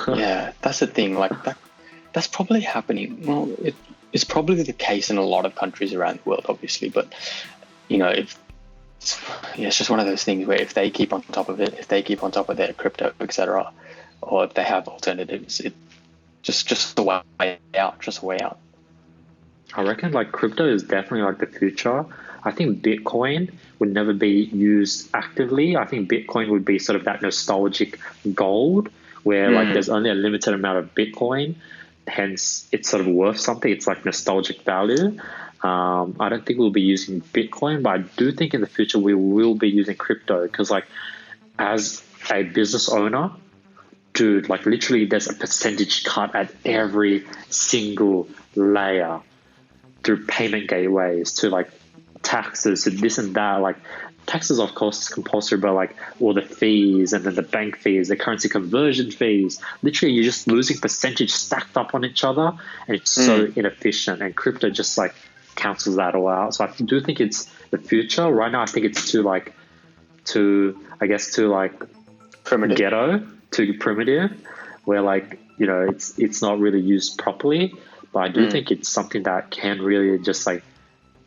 Yeah, that's the thing. That's probably happening. Well, it's probably the case in a lot of countries around the world, obviously. But it's just one of those things where if they keep on top of it, if they keep on top of their crypto, etc., or if they have alternatives, it just a way out. I reckon crypto is definitely the future. I think Bitcoin would never be used actively. I think Bitcoin would be sort of that nostalgic gold where there's only a limited amount of Bitcoin, hence it's sort of worth something. It's nostalgic value. I don't think we'll be using Bitcoin, but I do think in the future we will be using crypto because as a business owner, dude, literally there's a percentage cut at every single layer through payment gateways to taxes to this and that. Taxes, of course, is compulsory, but all the fees and then the bank fees, the currency conversion fees, literally you're just losing percentage stacked up on each other, and it's so inefficient. And crypto just cancels that all out. So I do think it's the future. Right now, I think it's too primitive. Ghetto, too primitive, where it's not really used properly. But I do think it's something that can really just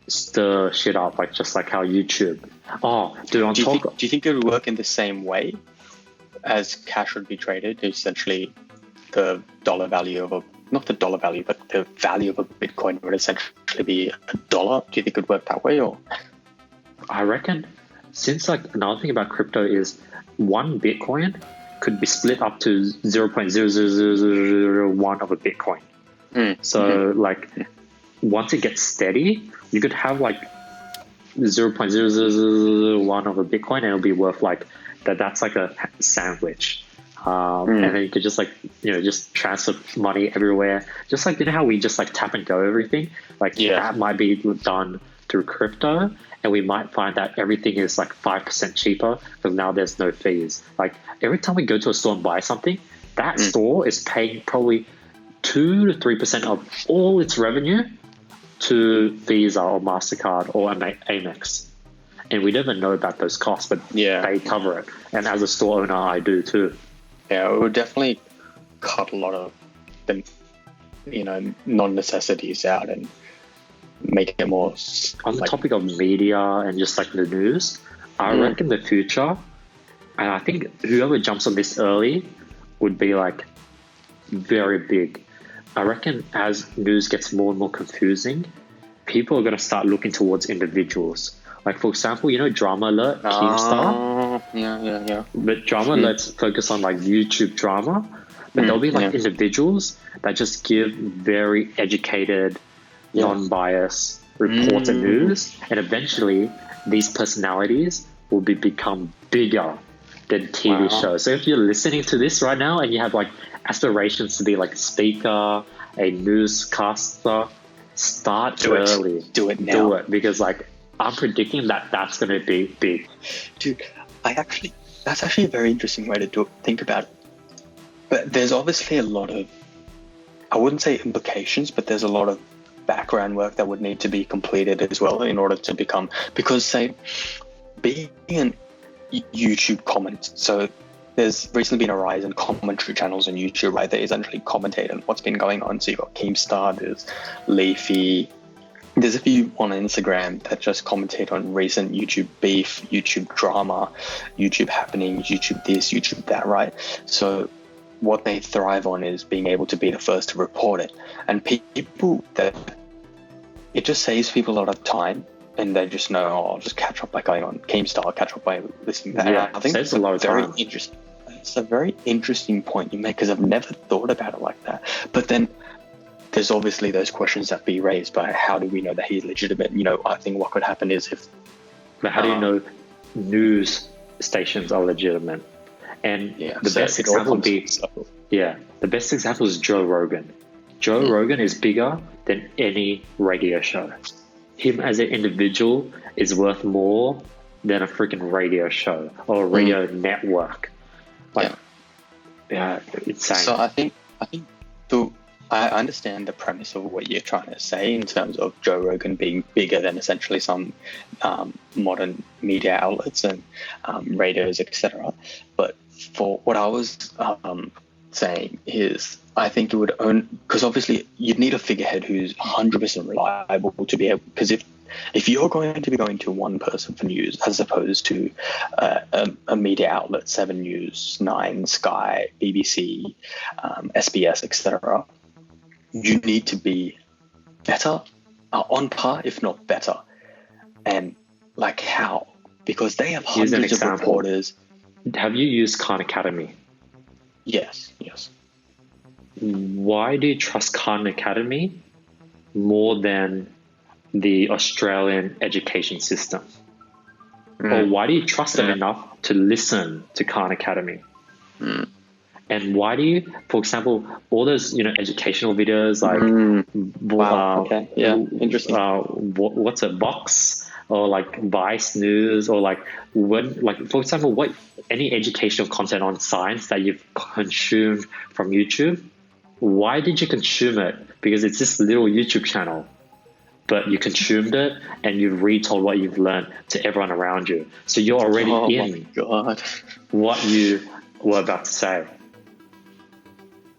stir shit up, just how YouTube. Oh, dude, do you think it would work in the same way as cash would be traded? Essentially, the dollar value of not the dollar value, but the value of a Bitcoin would essentially be $1. Do you think it would work that way, or? I reckon, since another thing about crypto is one Bitcoin could be split up to 0.00001 of a Bitcoin. So once it gets steady, you could have 0.0001 of a Bitcoin and it'll be worth that's a sandwich. And then you could just just transfer money everywhere. Just how we just tap and go everything. That might be done through crypto, and we might find that everything is 5% cheaper because now there's no fees. Every time we go to a store and buy something, that store is paying probably 2 to 3% of all its revenue to Visa or MasterCard or Amex. And we never know about those costs, but they cover it. And as a store owner, I do too. Yeah, it would definitely cut a lot of the non-necessities out, and make it more On the topic of media and just like the news, I reckon the future, and I think whoever jumps on this early would be like very big. I reckon as news gets more and more confusing, people are going to start looking towards individuals. Like, for example, you know, Drama Alert, Keemstar? Yeah. But Drama Alerts focus on like YouTube drama, but there'll be like individuals that just give very educated, non-biased reported news, and eventually these personalities will become bigger than TV shows. So if you're listening to this right now and you have like aspirations to be like a speaker, a newscaster, start early. Do it now. Do it, because like I'm predicting that that's going to be big. Dude, that's actually a very interesting way to think about it. But there's obviously a lot of, I wouldn't say implications, but there's a lot of background work that would need to be completed as well in order to become, because say, being an YouTube comment, so there's recently been a rise in commentary channels on YouTube, right? They essentially commentate on what's been going on. So you've got Keemstar, there's Leafy, there's a few on Instagram that just commentate on recent YouTube beef, YouTube drama, YouTube happenings, YouTube this, YouTube that, right? So what they thrive on is being able to be the first to report it. And people that, it just saves people a lot of time, and they just know, I'll just catch up by going on Keemstar, I'll catch up by listening to that. Yeah, I think saves a lot of time. It's a very interesting point you make, because I've never thought about it like that. But then there's obviously those questions that be raised by how do we know that he's legitimate? You know, I think what could happen is if... But how do you know news stations are legitimate? And the best example would be... the best example is Joe Rogan. Joe Rogan is bigger than any radio show. Him as an individual is worth more than a freaking radio show or a radio network. Like, insane. So I think I understand the premise of what you're trying to say in terms of Joe Rogan being bigger than essentially some modern media outlets and radios, etc. But for what I was saying is, I think it would own, because obviously you'd need a figurehead who's 100% reliable to be able, because if you're going to be going to one person for news as opposed to a media outlet, 7 News, 9, Sky, BBC, SBS, etc., you need to be better, on par, if not better. And like how? Because they have hundreds of reporters. Have you used Khan Academy? Yes. Why do you trust Khan Academy more than the Australian education system? Or why do you trust them enough to listen to Khan Academy? And why do you, for example, all those educational videos like interesting. What's it, Vox or like Vice News or like for example, what any educational content on science that you've consumed from YouTube? Why did you consume it? Because it's this little YouTube channel, but you consumed it and you've retold what you've learned to everyone around you. So you're already in what you were about to say.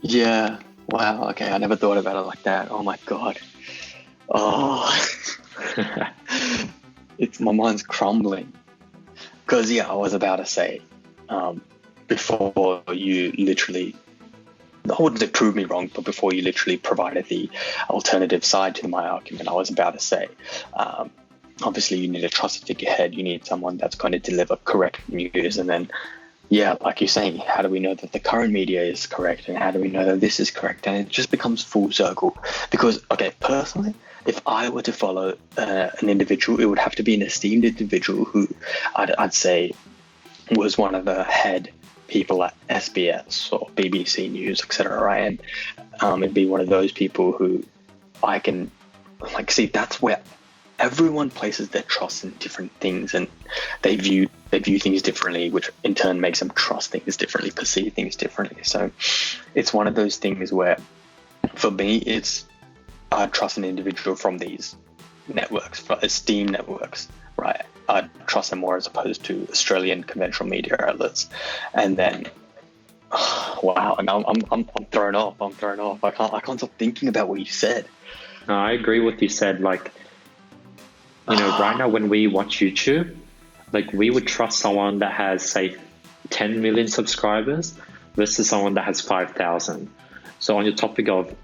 Yeah. Wow. Okay. I never thought about it like that. Oh my God. Oh, my mind's crumbling. Because I was about to say, before you literally, I wouldn't say prove me wrong, but before you literally provided the alternative side to my argument, I was about to say, obviously you need a trusted figurehead. You need someone that's going to deliver correct news. And then, like you're saying, how do we know that the current media is correct? And how do we know that this is correct? And it just becomes full circle. Because, personally, if I were to follow an individual, it would have to be an esteemed individual who I'd say was one of the head people at SBS or BBC News, etc. Right? And it'd be one of those people who I can see. That's where everyone places their trust in different things, and they view things differently, which in turn makes them trust things differently, perceive things differently. So it's one of those things where, for me, I trust an individual from these networks, esteemed networks, right? I trust them more as opposed to Australian conventional media outlets. And then, wow, and I'm thrown off. I can't stop thinking about what you said. No, I agree with what you said. Like, right now when we watch YouTube, like we would trust someone that has say 10 million subscribers versus someone that has 5,000. So on your topic of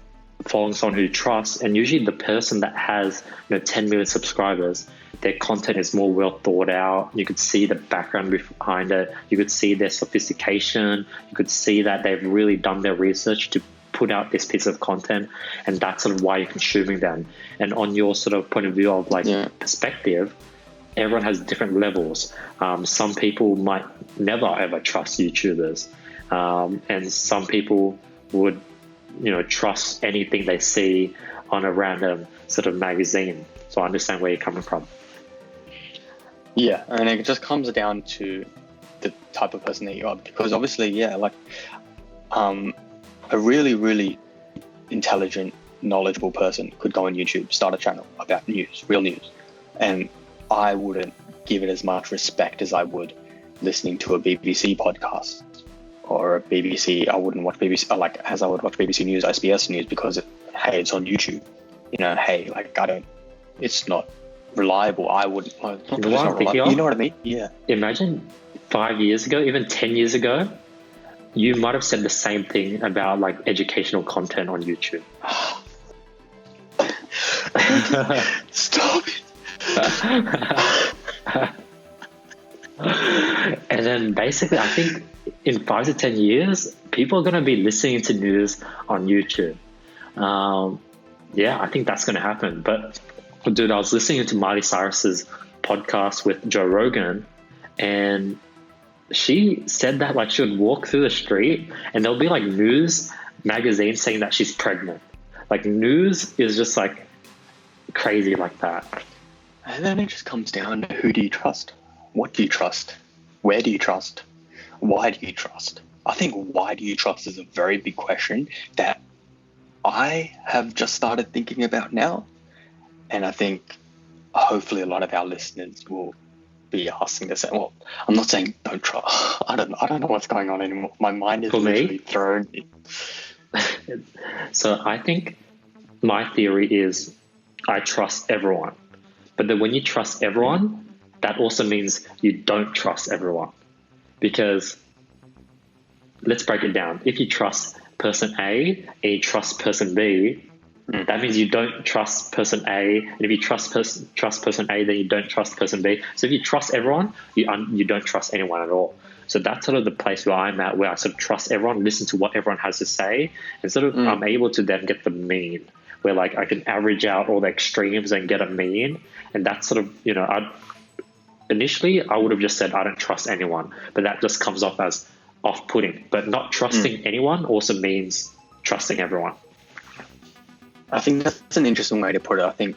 following someone who you trust, and usually the person that has 10 million subscribers, their content is more well thought out. You could see the background behind it. You could see their sophistication. You could see that they've really done their research to put out this piece of content, and that's sort of why you're consuming them. And on your sort of point of view of perspective, everyone has different levels. Some people might never ever trust YouTubers, and some people would trust anything they see on a random sort of magazine. So I understand where you're coming from. Yeah, and it just comes down to the type of person that you are, because obviously, a really, really intelligent, knowledgeable person could go on YouTube, start a channel about news, real news, and I wouldn't give it as much respect as I would listening to a BBC podcast or a BBC. I wouldn't watch BBC as I would watch BBC News, SBS News, because it's on YouTube. It's not reliable. I wouldn't. It's not reliable. You know what I mean? Yeah. Imagine 5 years ago, even 10 years ago, you might have said the same thing about like educational content on YouTube. Stop it. And then basically, I think in 5 to 10 years, people are going to be listening to news on YouTube. I think that's going to happen. But dude, I was listening to Miley Cyrus's podcast with Joe Rogan, and she said that like she would walk through the street and there'll be like news magazines saying that she's pregnant. Like news is just like crazy like that. And then it just comes down to who do you trust? What do you trust? Where do you trust? Why do you trust? I think why do you trust is a very big question that I have just started thinking about now. And I think hopefully a lot of our listeners will be asking the same. Well, I'm not saying don't trust. I don't know what's going on anymore. My mind is literally thrown. So I think my theory is I trust everyone. But then when you trust everyone, that also means you don't trust everyone. Because let's break it down. If you trust person A and you trust person B, that means you don't trust person A, and if you trust person A, then you don't trust person B. So if you trust everyone, you don't trust anyone at all. So that's sort of the place where I'm at, where I sort of trust everyone, listen to what everyone has to say, and sort of I'm able to then get the mean, where like I can average out all the extremes and get a mean, and that's sort of initially I would have just said I don't trust anyone, but that just comes off as off-putting. But not trusting anyone also means trusting everyone. I think that's an interesting way to put it. I think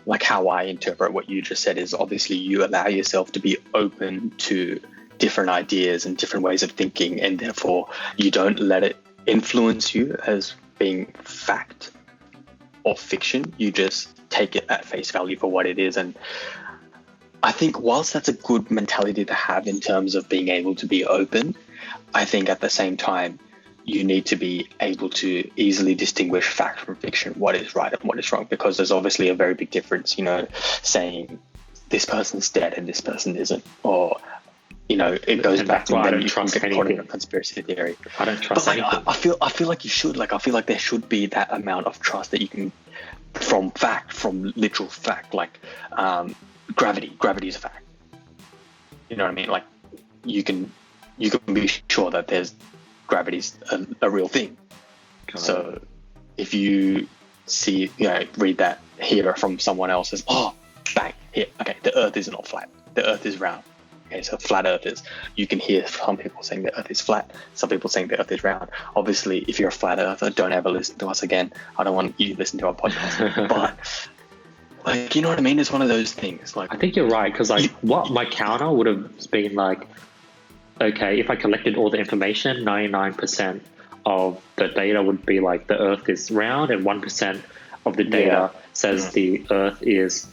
like how I interpret what you just said is obviously you allow yourself to be open to different ideas and different ways of thinking, and therefore you don't let it influence you as being fact or fiction. You just take it at face value for what it is. And I think whilst that's a good mentality to have in terms of being able to be open, I think at the same time you need to be able to easily distinguish fact from fiction, what is right and what is wrong, because there's obviously a very big difference, saying this person's dead and this person isn't, or it goes back to then you can get caught in a conspiracy theory. I don't trust anything. I feel like you should. Like I feel like there should be that amount of trust that you can from literal fact, like gravity. Gravity is a fact. You know what I mean? Like you can be sure that there's gravity's a real thing. So if you see, read that, hear from someone else as, bang, here, okay, the earth is not flat, the earth is round. Okay, so flat earthers, you can hear some people saying the earth is flat, some people saying the earth is round. Obviously, if you're a flat earther, don't ever listen to us again. I don't want you to listen to our podcast. But, like, you know what I mean? It's one of those things. Like, I think you're right, because like what my counter would have been like, okay, if I collected all the information, 99% of the data would be like the earth is round, and 1% of the data says the earth is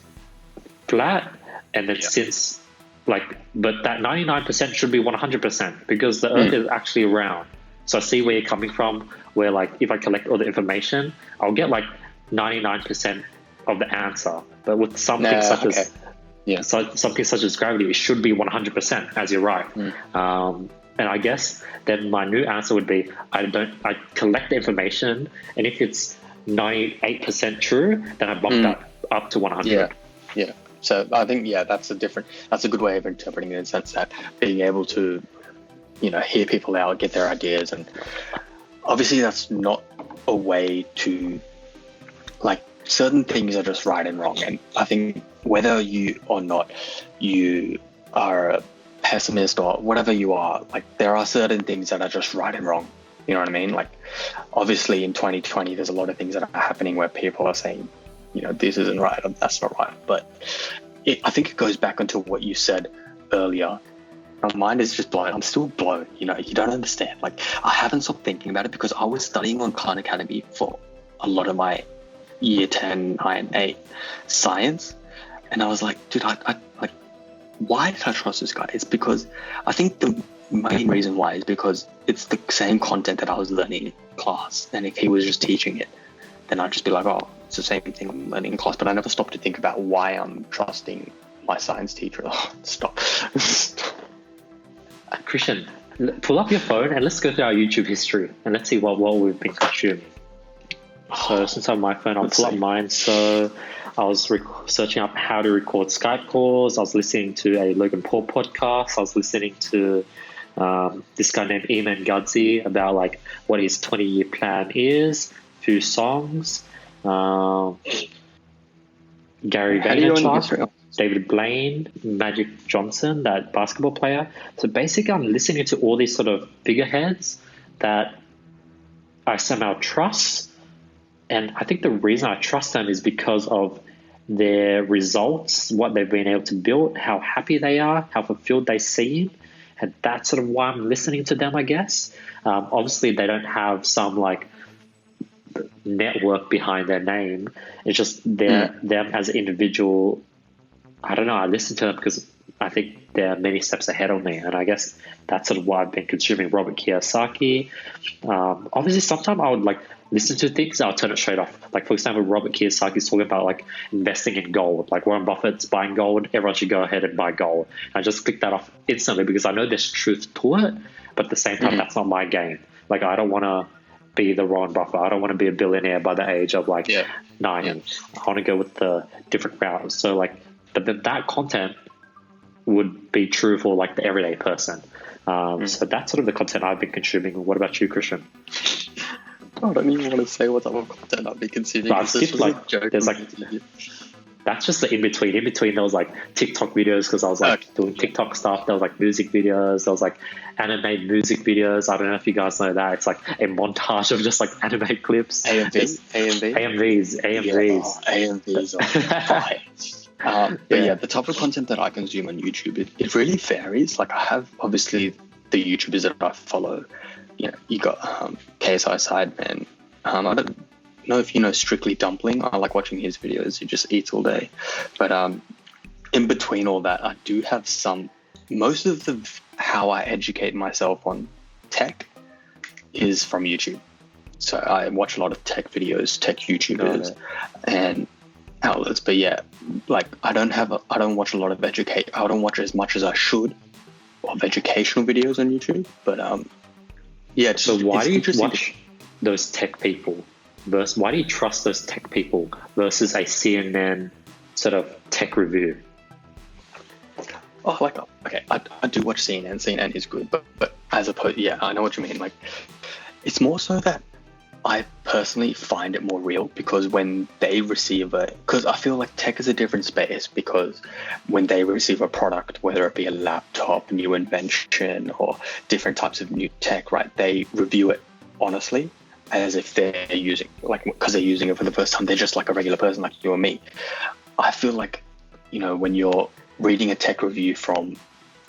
flat. And then since but that 99% should be 100% because the earth is actually round. So I see where you're coming from, where like if I collect all the information, I'll get like 99% of the answer. But with something something such as gravity, it should be 100%, as you're right. And I guess then my new answer would be I collect the information, and if it's 98% true, then I bump that up to 100. Yeah. So I think that's a good way of interpreting it, in the sense that being able to, hear people out, get their ideas, and obviously that's not a way to, like, certain things are just right and wrong, and I think whether you or not you are a pessimist or whatever you are, like, there are certain things that are just right and wrong. You know what I mean? Like, obviously in 2020, there's a lot of things that are happening where people are saying, this isn't right or that's not right. But I think it goes back onto what you said earlier. My mind is just blown. I'm still blown. You don't understand. Like, I haven't stopped thinking about it because I was studying on Khan Academy for a lot of my year 10, 9, 8 science. And I was like, dude, why did I trust this guy? It's because I think the main reason why is because it's the same content that I was learning in class. And if he was just teaching it, then I'd just be like, oh, it's the same thing I'm learning in class. But I never stopped to think about why I'm trusting my science teacher. Oh, stop. Krishn, pull up your phone and let's go through our YouTube history and let's see what we've been consuming. So since I have my phone, I'll pull up mine. So I was searching up how to record Skype calls. I was listening to a Logan Paul podcast. I was listening to this guy named Eamon Gudzi about like what his 20-year plan is, few songs. Gary Vaynerchuk, David Blaine, Magic Johnson, that basketball player. So basically I'm listening to all these sort of figureheads that I somehow trust. And I think the reason I trust them is because of their results, what they've been able to build, how happy they are, how fulfilled they seem. And that's sort of why I'm listening to them, I guess. Obviously, they don't have some like network behind their name. It's just them as an individual. I don't know. I listen to them because I think they're many steps ahead of me. And I guess that's sort of why I've been consuming Robert Kiyosaki. Obviously, sometimes I would like listen to things, I'll turn it straight off. Like, for example, Robert Kiyosaki is talking about like investing in gold. Like Warren Buffett's buying gold, everyone should go ahead and buy gold. And I just click that off instantly because I know there's truth to it, but at the same time, that's not my game. Like, I don't want to be the Warren Buffett. I don't want to be a billionaire by the age of like 90. I want to go with the different route. So like that content would be true for like the everyday person. So that's sort of the content I've been consuming. What about you, Krishn? I don't even want to say what type of content I've been consuming. But I've skipped like, there's like, that's just the in-between. In-between, there was like TikTok videos because I was like doing TikTok stuff. There was like music videos. There was like anime music videos. I don't know if you guys know that. It's like a montage of just like anime clips. AMVs are fire. But the type of content that I consume on YouTube, it really varies. Like, I have obviously the YouTubers that I follow. You got KSI Sideman. I don't know if you know Strictly Dumpling. I like watching his videos. He just eats all day. But in between all that, I do have most of how I educate myself on tech is from YouTube. So I watch a lot of tech videos, tech YouTubers and outlets. But like I don't watch a lot of I don't watch as much as I should of educational videos on YouTube. But so why do you watch those tech people versus why do you trust those tech people versus a CNN sort of tech review? I do watch CNN. CNN is good, but as opposed, I know what you mean. Like, it's more so that I personally find it more real because when they receive because I feel like tech is a different space, because when they receive a product, whether it be a laptop, new invention, or different types of new tech, right, they review it honestly as if they're using, like, because they're using it for the first time. They're just like a regular person like you or me. I feel like, when you're reading a tech review from,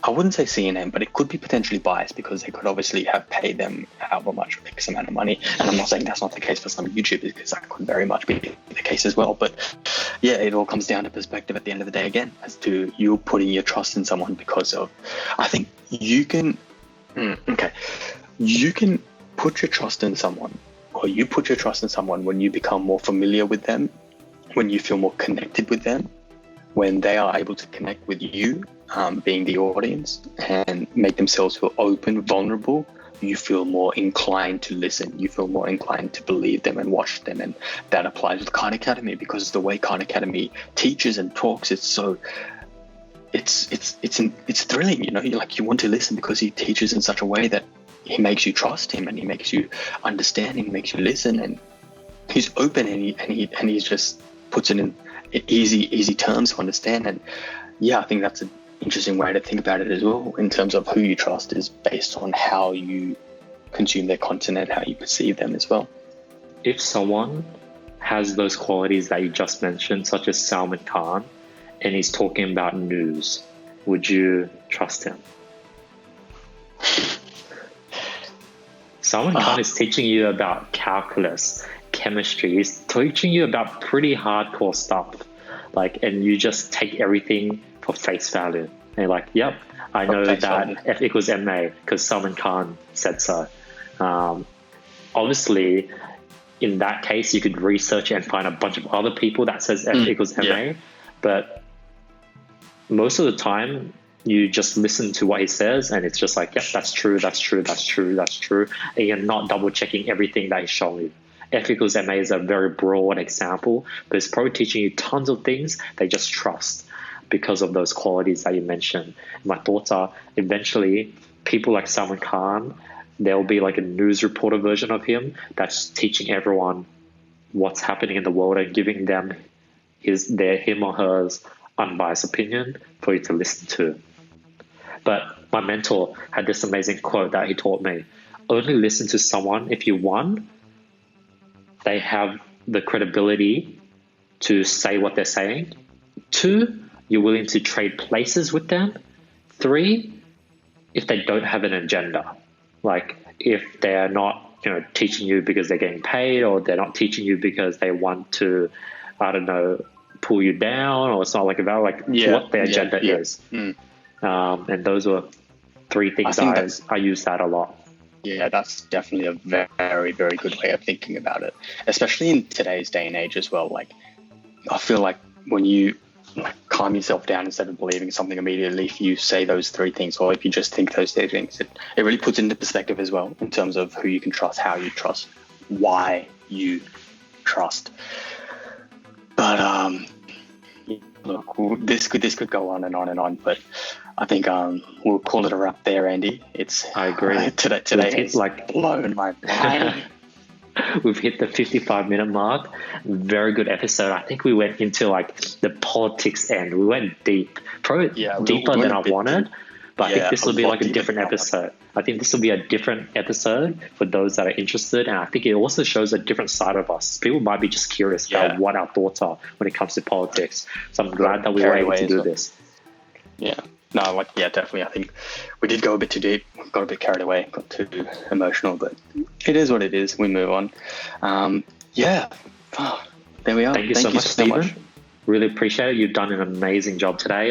I wouldn't say CNN, but it could be potentially biased because they could obviously have paid them however much X amount of money. And I'm not saying that's not the case for some YouTubers, because that could very much be the case as well. But it all comes down to perspective at the end of the day again, as to you putting your trust in someone because of, I think you can put your trust in someone, or you put your trust in someone when you become more familiar with them, when you feel more connected with them, when they are able to connect with you, being the audience, and make themselves feel open, vulnerable, you feel more inclined to listen. You feel more inclined to believe them and watch them. And that applies with Khan Academy, because the way Khan Academy teaches and talks, it's thrilling. You know, you want to listen because he teaches in such a way that he makes you trust him, and he makes you understand, and he makes you listen, and he's open, and he just puts it in easy terms to understand. And yeah, I think that's an interesting way to think about it as well, in terms of who you trust is based on how you consume their content and how you perceive them as well. If someone has those qualities that you just mentioned, such as Salman Khan, and he's talking about news, would you trust him? Salman Khan is teaching you about calculus, chemistry. He's teaching you about pretty hardcore stuff, and you just take everything for face value. And you're like, yep, I know that F equals MA because Salman Khan said so. Obviously, in that case, you could research and find a bunch of other people that says F equals MA, but most of the time, you just listen to what he says, and it's just like, yep, that's true, that's true, that's true, that's true. And you're not double checking everything that he's showing you. F equals MA is a very broad example, but it's probably teaching you tons of things they just trust because of those qualities that you mentioned. My thoughts are, eventually, people like Salman Khan, there'll be like a news reporter version of him that's teaching everyone what's happening in the world and giving them him or hers unbiased opinion for you to listen to. But my mentor had this amazing quote that he taught me: only listen to someone if you, one, they have the credibility to say what they're saying, two, you're willing to trade places with them, three, if they don't have an agenda. Like if they're not, teaching you because they're getting paid, or they're not teaching you because they want to, I don't know, pull you down, or it's not like about what their agenda is. And those were three things I use that a lot. Yeah, that's definitely a very, very good way of thinking about it, especially in today's day and age as well. I feel like when you calm yourself down instead of believing something immediately, if you say those three things, or if you just think those three things, it really puts into perspective as well, in terms of who you can trust, how you trust, why you trust. But look, this could go on and on and on, but I think we'll call it a wrap there, Andy. I agree. Today is blown my mind. We've hit the 55-minute mark. Very good episode. I think we went into the politics end. We went deep, probably deeper than I wanted. But I think this will be a different episode. I think this will be a different episode for those that are interested. And I think it also shows a different side of us. People might be just curious about what our thoughts are when it comes to politics. So I'm glad that we were able to do this. Yeah. No, definitely. I think we did go a bit too deep, got a bit carried away, got too emotional, but it is what it is. We move on. There we are. Thank you so much, Stephen. Really appreciate it. You've done an amazing job today.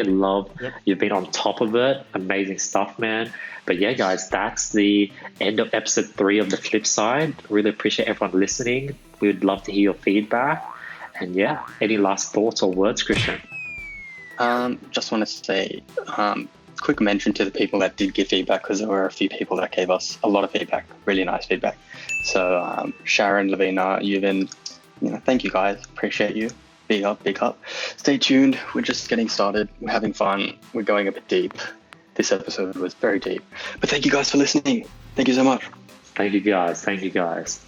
You've been on top of it. Amazing stuff, man. But yeah, guys, that's the end of episode 3 of The Flip Side. Really appreciate everyone listening. We would love to hear your feedback. And yeah, any last thoughts or words, Krishn? Just want to say, quick mention to the people that did give feedback, because there were a few people that gave us a lot of feedback, really nice feedback. So Sharon, Lavina, Yuvin, thank you guys. Appreciate you. Big up. Stay tuned. We're just getting started. We're having fun. We're going a bit deep. This episode was very deep. But thank you guys for listening. Thank you so much. Thank you guys.